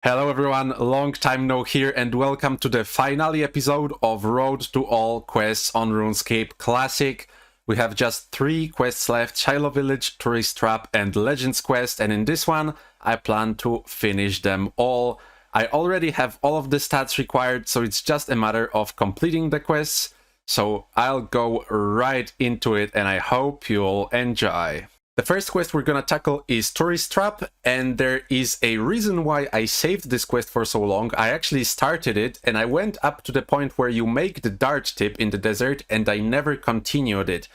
Hello everyone, long time no here and welcome to the finale episode of Road to All quests on RuneScape Classic. We have just 3 quests left, Shiloh Village, Tourist Trap and Legends quest, and in this one I plan to finish them all. I already have all of the stats required, so it's just a matter of completing the quests. So I'll go right into it and I hope you'll enjoy. The first quest we're gonna tackle is Tourist Trap, and there is a reason why I saved this quest for so long. I actually started it and I went up to the point where you make the dart tip in the desert and I never continued it.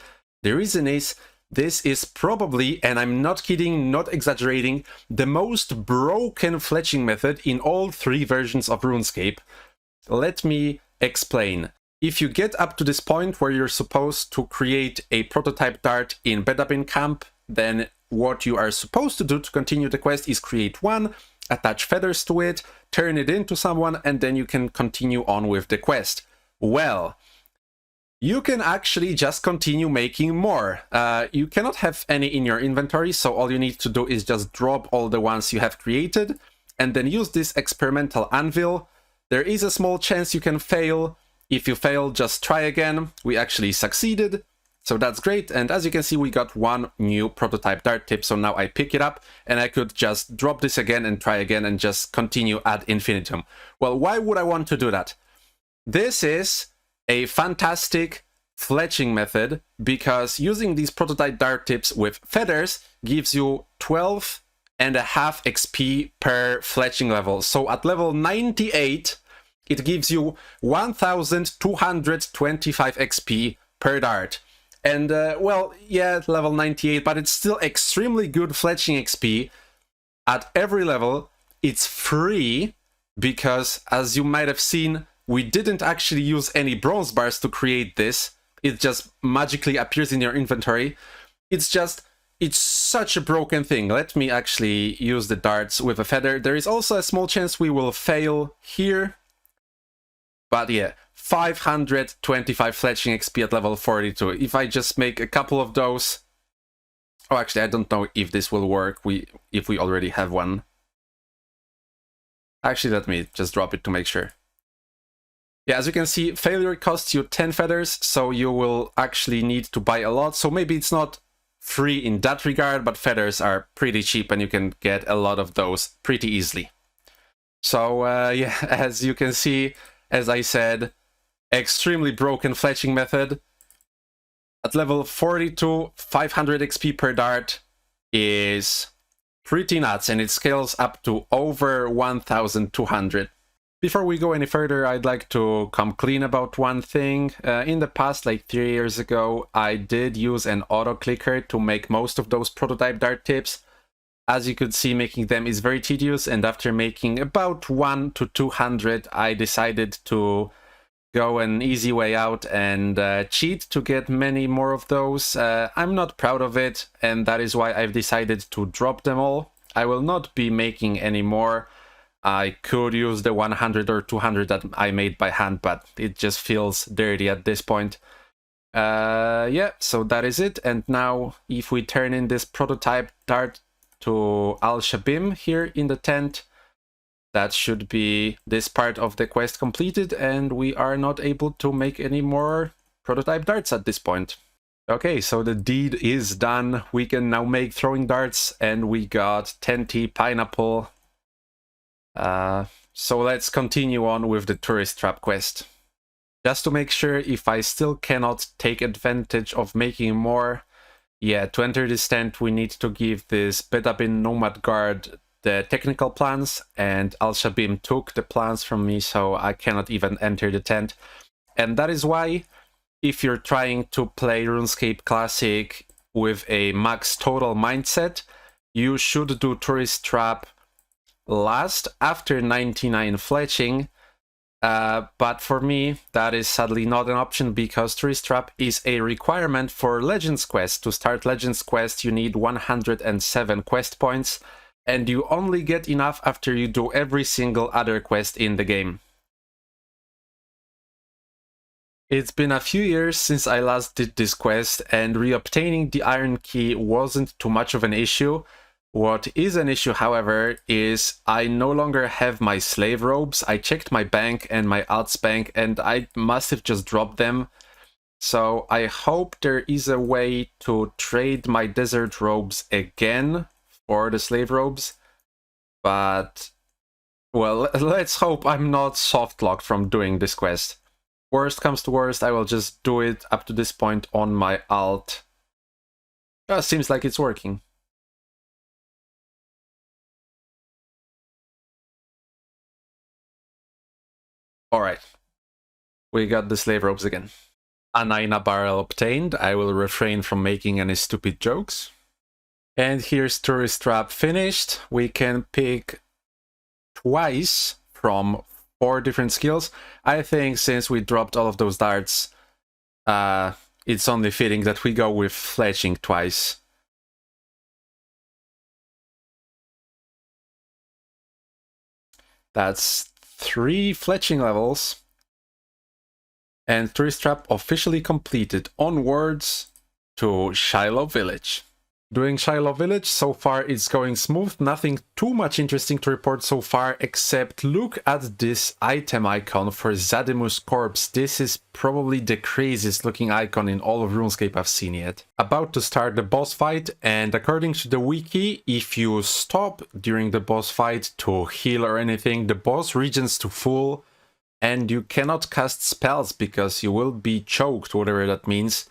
The reason is, this is probably, and I'm not kidding, not exaggerating, the most broken fletching method in all 3 versions of RuneScape. Let me explain. If you get up to this point where you're supposed to create a prototype dart in Bedabin camp, then what you are supposed to do to continue the quest is create one, attach feathers to it, turn it into someone, and then you can continue on with the quest. Well, you can actually just continue making more. You cannot have any in your inventory, so all you need to do is just drop all the ones you have created, and then use this experimental anvil. There is a small chance you can fail. If you fail, just try again. We actually succeeded. So that's great, and as you can see we got 1 new prototype dart tip, so now I pick it up and I could just drop this again and try again and just continue ad infinitum. Well, why would I want to do that? This is a fantastic fletching method because using these prototype dart tips with feathers gives you 12.5 XP per fletching level. So at level 98 it gives you 1225 XP per dart. And, well, yeah, level 98, but it's still extremely good fletching XP. At every level, it's free, because, as you might have seen, we didn't actually use any bronze bars to create this. It just magically appears in your inventory. It's such a broken thing. Let me actually use the darts with a feather. There is also a small chance we will fail here. But yeah, 525 fletching XP at level 42. If I just make a couple of those... Oh, actually, I don't know if this will work if we already have one. Actually, let me just drop it to make sure. Yeah, as you can see, failure costs you 10 feathers, so you will actually need to buy a lot. So maybe it's not free in that regard, but feathers are pretty cheap and you can get a lot of those pretty easily. So, yeah, as you can see, as I said, extremely broken fletching method. At level 42, 500 XP per dart is pretty nuts, and it scales up to over 1200. Before we go any further, I'd like to come clean about one thing. In the past, like 3 years ago, I did use an auto-clicker to make most of those prototype dart tips. As you could see, making them is very tedious, and after making about 1 to 200, I decided to go an easy way out and cheat to get many more of those. I'm not proud of it, and that is why I've decided to drop them all. I will not be making any more. I could use the 100 or 200 that I made by hand, but it just feels dirty at this point. Yeah, so that is it. And now, if we turn in this prototype dart to Al-Shabim here in the tent, that should be this part of the quest completed, and we are not able to make any more prototype darts at this point. Okay, so the deed is done. We can now make throwing darts, and we got 10T pineapple. So let's continue on with the Tourist Trap quest. Just to make sure if I still cannot take advantage of making more, yeah, to enter this tent we need to give this Bedabin Nomad Guard the technical plans, and Al-Shabim took the plans from me, so I cannot even enter the tent. And that is why, if you're trying to play RuneScape Classic with a max total mindset, you should do Tourist Trap last, after 99 fletching. But for me, that is sadly not an option, because Tourist Trap is a requirement for Legends Quest. To start Legends Quest, you need 107 quest points, and you only get enough after you do every single other quest in the game. It's been a few years since I last did this quest, and reobtaining the Iron Key wasn't too much of an issue. What is an issue, however, is I no longer have my slave robes. I checked my bank and my alts bank, and I must have just dropped them. So I hope there is a way to trade my desert robes again for the slave robes. But, well, let's hope I'm not soft-locked from doing this quest. Worst comes to worst, I will just do it up to this point on my alt. Seems like it's working. Alright, we got the slave robes again. Anaina barrel obtained. I will refrain from making any stupid jokes. And here's tourist trap finished. We can pick twice from 4 different skills. I think since we dropped all of those darts, it's only fitting that we go with fletching twice. That's 3 fletching levels. And tourist trap officially completed. Onwards to Shiloh Village. Doing Shiloh Village, so far it's going smooth, nothing too much interesting to report so far, except look at this item icon for Zadimu's corpse. This is probably the craziest looking icon in all of RuneScape I've seen yet. About to start the boss fight, and according to the wiki, if you stop during the boss fight to heal or anything, the boss regens to full, and you cannot cast spells because you will be choked, whatever that means.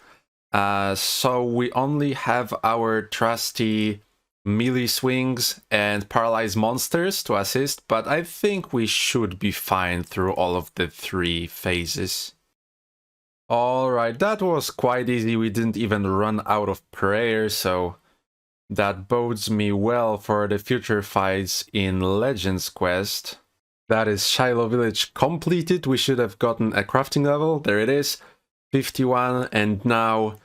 So we only have our trusty melee swings and paralyze monsters to assist, but I think we should be fine through all of the 3 phases. Alright, that was quite easy. We didn't even run out of prayer, so that bodes me well for the future fights in Legends quest. That is Shiloh Village completed. We should have gotten a crafting level. There it is, 51, and now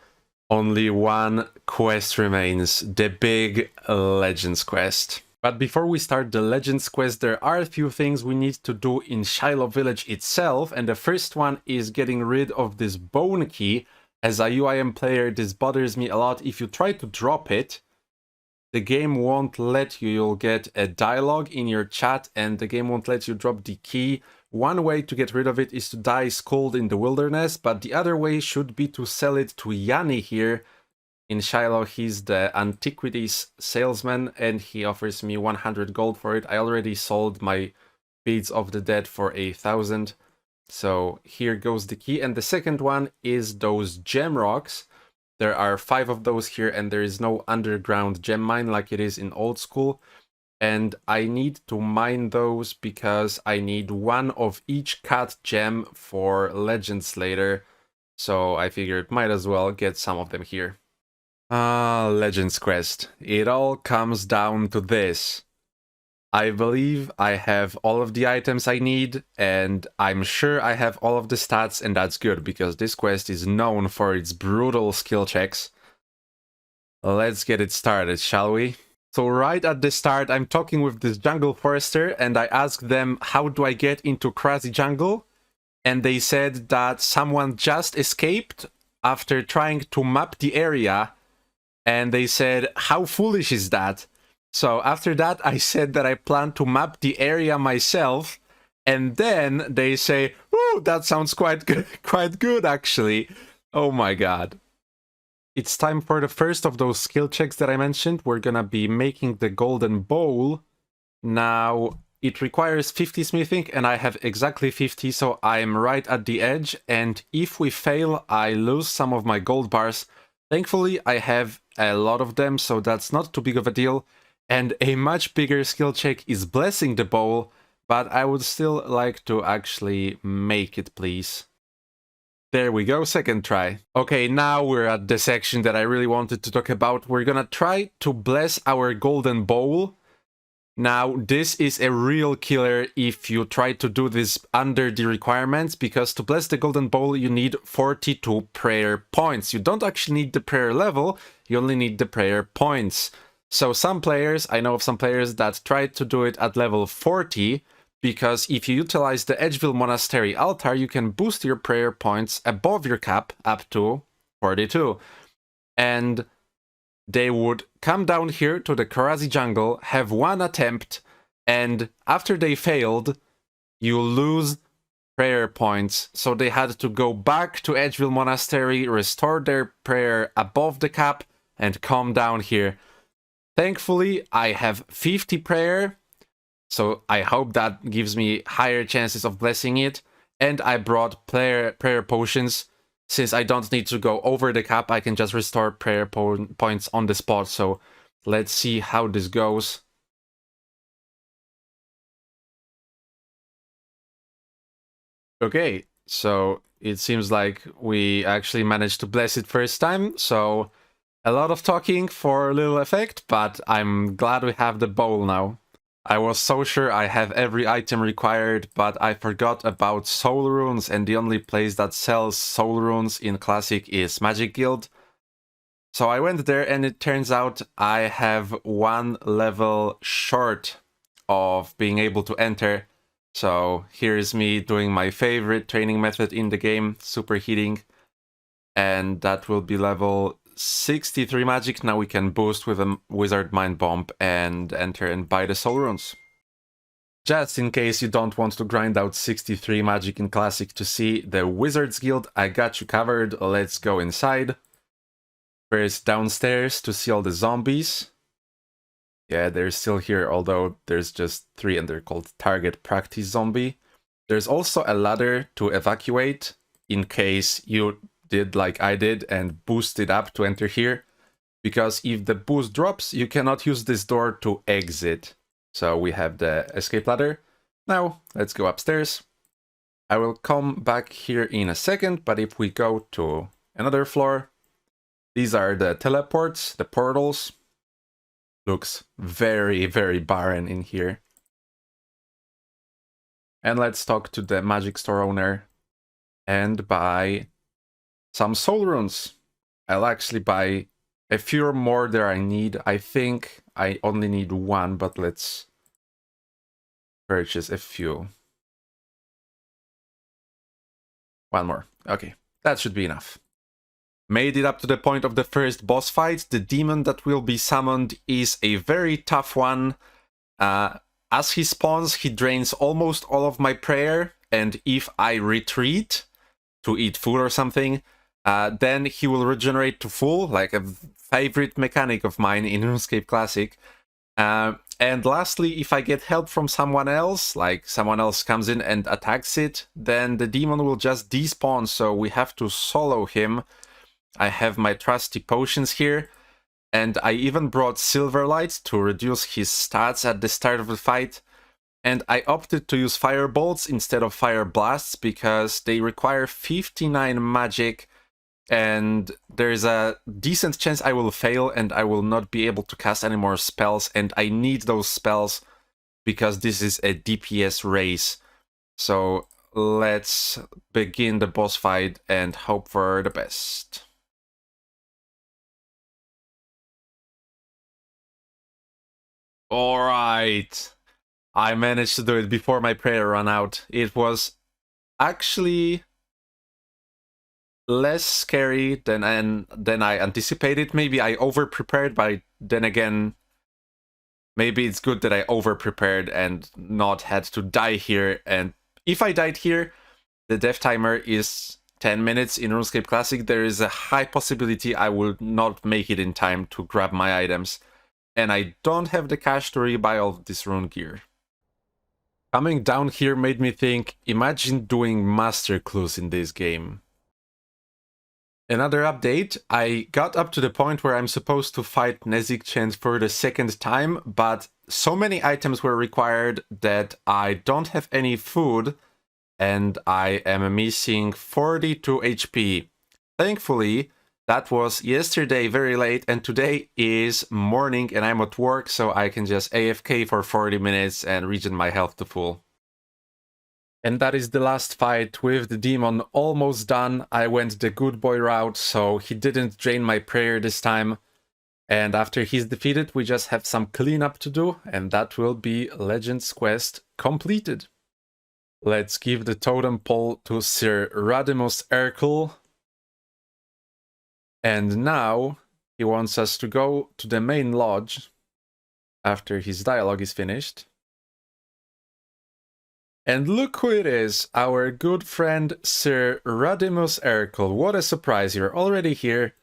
only 1 quest remains, the big Legends quest. But before we start the Legends quest, there are a few things we need to do in Shiloh Village itself, and the first one is getting rid of this bone key. As a UIM player, this bothers me a lot. If you try to drop it, the game won't let you. You'll get a dialogue in your chat, and the game won't let you drop the key. One way to get rid of it is to die skulled in the wilderness, but the other way should be to sell it to Yanni here in Shiloh. He's the antiquities salesman, and he offers me 100 gold for it. I already sold my Beads of the Dead for 1,000. So here goes the key. And the second one is those gem rocks. There are 5 of those here, and there is no underground gem mine like it is in old school. And I need to mine those because I need 1 of each cut gem for Legends later. So I figured might as well get some of them here. Legends quest. It all comes down to this. I believe I have all of the items I need, and I'm sure I have all of the stats, and that's good because this quest is known for its brutal skill checks. Let's get it started, shall we? So right at the start, I'm talking with this jungle forester, and I asked them, how do I get into crazy jungle? And they said that someone just escaped after trying to map the area, and they said, how foolish is that? So after that, I said that I plan to map the area myself, and then they say, "Ooh, that sounds quite good actually." Oh my god. It's time for the first of those skill checks that I mentioned. We're gonna be making the golden bowl. Now, it requires 50 smithing, and I have exactly 50, so I'm right at the edge, and if we fail, I lose some of my gold bars. Thankfully, I have a lot of them, so that's not too big of a deal. And a much bigger skill check is blessing the bowl, but I would still like to actually make it, please. There we go, second try. Okay, now we're at the section that I really wanted to talk about. We're gonna try to bless our golden bowl. Now, this is a real killer if you try to do this under the requirements, because to bless the golden bowl, you need 42 prayer points. You don't actually need the prayer level, you only need the prayer points. So some players, I know of some players that tried to do it at level 40, because if you utilize the Edgeville Monastery altar, you can boost your prayer points above your cap up to 42. And they would come down here to the Karazi jungle, have one attempt, and after they failed, you lose prayer points. So they had to go back to Edgeville Monastery, restore their prayer above the cap, and come down here. Thankfully, I have 50 prayer, so I hope that gives me higher chances of blessing it. And I brought prayer potions. Since I don't need to go over the cap, I can just restore prayer points on the spot. So let's see how this goes. Okay, so it seems like we actually managed to bless it first time. So a lot of talking for little effect, but I'm glad we have the bowl now. I was so sure I have every item required, but I forgot about soul runes, and the only place that sells soul runes in Classic is Magic Guild. So I went there, and it turns out I have one level short of being able to enter. So here's me doing my favorite training method in the game, superheating, and that will be level 63 magic. Now we can boost with a Wizard Mind Bomb and enter and buy the soul runes. Just in case you don't want to grind out 63 magic in Classic to see the Wizards Guild, I got you covered. Let's go inside. First downstairs to see all the zombies. Yeah, they're still here, although there's just 3 and they're called Target Practice Zombie. There's also a ladder to evacuate in case you did like I did and boosted up to enter here, because if the boost drops, you cannot use this door to exit. So we have the escape ladder. Now let's go upstairs. I will come back here in a second, but if we go to another floor, these are the teleports, the portals. Looks very, very barren in here. And let's talk to the magic store owner and buy some soul runes. I'll actually buy a few more than I need. I think I only need one, but let's purchase a few. One more. Okay, that should be enough. Made it up to the point of the first boss fight. The demon that will be summoned is a very tough one. As he spawns, he drains almost all of my prayer, and if I retreat to eat food or something, then he will regenerate to full, like a favorite mechanic of mine in RuneScape Classic. And lastly, if I get help from someone else, like someone else comes in and attacks it, then the demon will just despawn, so we have to solo him. I have my trusty potions here, and I even brought Silverlight to reduce his stats at the start of the fight. And I opted to use Fire Bolts instead of Fire Blasts because they require 59 magic, and there's a decent chance I will fail and I will not be able to cast any more spells, and I need those spells because this is a DPS race. So let's begin the boss fight and hope for the best. Alright, I managed to do it before my prayer ran out. It was actually less scary than I anticipated. Maybe I over-prepared, but then again, maybe it's good that I over-prepared and not had to die here. And if I died here, the death timer is 10 minutes in RuneScape Classic. There is a high possibility I will not make it in time to grab my items. And I don't have the cash to rebuy all of this rune gear. Coming down here made me think, imagine doing master clues in this game. Another update, I got up to the point where I'm supposed to fight Nezik Chant for the second time, but so many items were required that I don't have any food, and I am missing 42 HP. Thankfully, that was yesterday very late, and today is morning and I'm at work, so I can just AFK for 40 minutes and regen my health to full. And that is the last fight with the demon almost done. I went the good boy route, so he didn't drain my prayer this time. And after he's defeated, we just have some cleanup to do, and that will be Legends Quest completed. Let's give the totem pole to Sir Radimus Erkel. And now he wants us to go to the main lodge after his dialogue is finished. And look who it is, our good friend Sir Radimus Erkel. What a surprise, you're already here.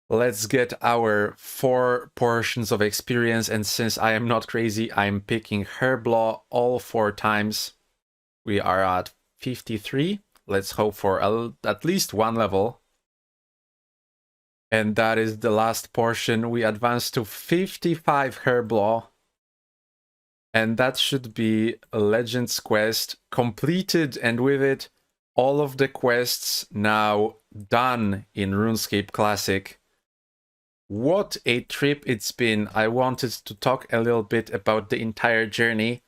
Let's get our 4 portions of experience, and since I am not crazy, I'm picking Herblaw all 4 times. We are at 53. Let's hope for at least 1 level. And that is the last portion. We advance to 55 Herblaw. And that should be a Legends quest completed, and with it, all of the quests now done in RuneScape Classic. What a trip it's been. I wanted to talk a little bit about the entire journey.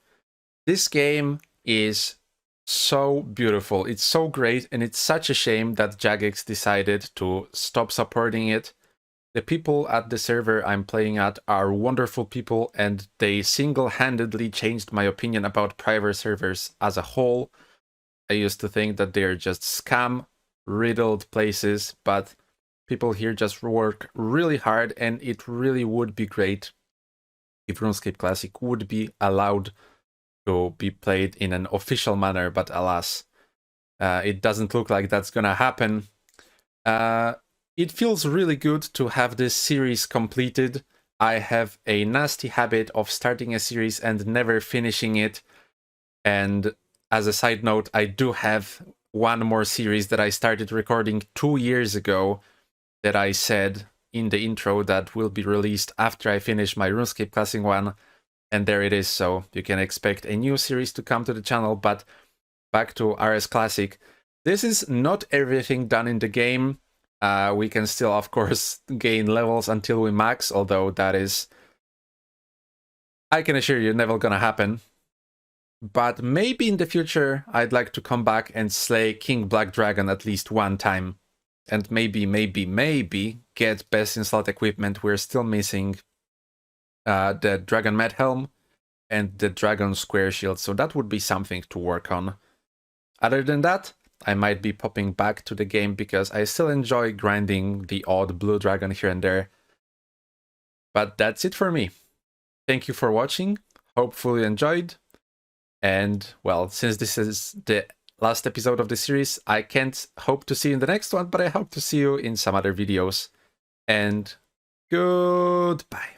This game is so beautiful. It's so great, and it's such a shame that Jagex decided to stop supporting it. The people at the server I'm playing at are wonderful people, and they single-handedly changed my opinion about private servers as a whole. I used to think that they're just scam-riddled places, but people here just work really hard, and it really would be great if RuneScape Classic would be allowed to be played in an official manner, but alas, it doesn't look like that's gonna happen. It feels really good to have this series completed. I have a nasty habit of starting a series and never finishing it. And as a side note, I do have one more series that I started recording 2 years ago that I said in the intro that will be released after I finish my RuneScape Classic one. And there it is, so you can expect a new series to come to the channel. But back to RS Classic. This is not everything done in the game. We can still, of course, gain levels until we max, although that is, I can assure you, never gonna happen. But maybe in the future, I'd like to come back and slay King Black Dragon at least 1 time. And maybe get best in slot equipment. We're still missing the Dragon Med Helm and the Dragon Square Shield, so that would be something to work on. Other than that, I might be popping back to the game because I still enjoy grinding the odd blue dragon here and there. But that's it for me. Thank you for watching, hopefully you enjoyed. And well, since this is the last episode of the series, I can't hope to see you in the next one, but I hope to see you in some other videos. And goodbye.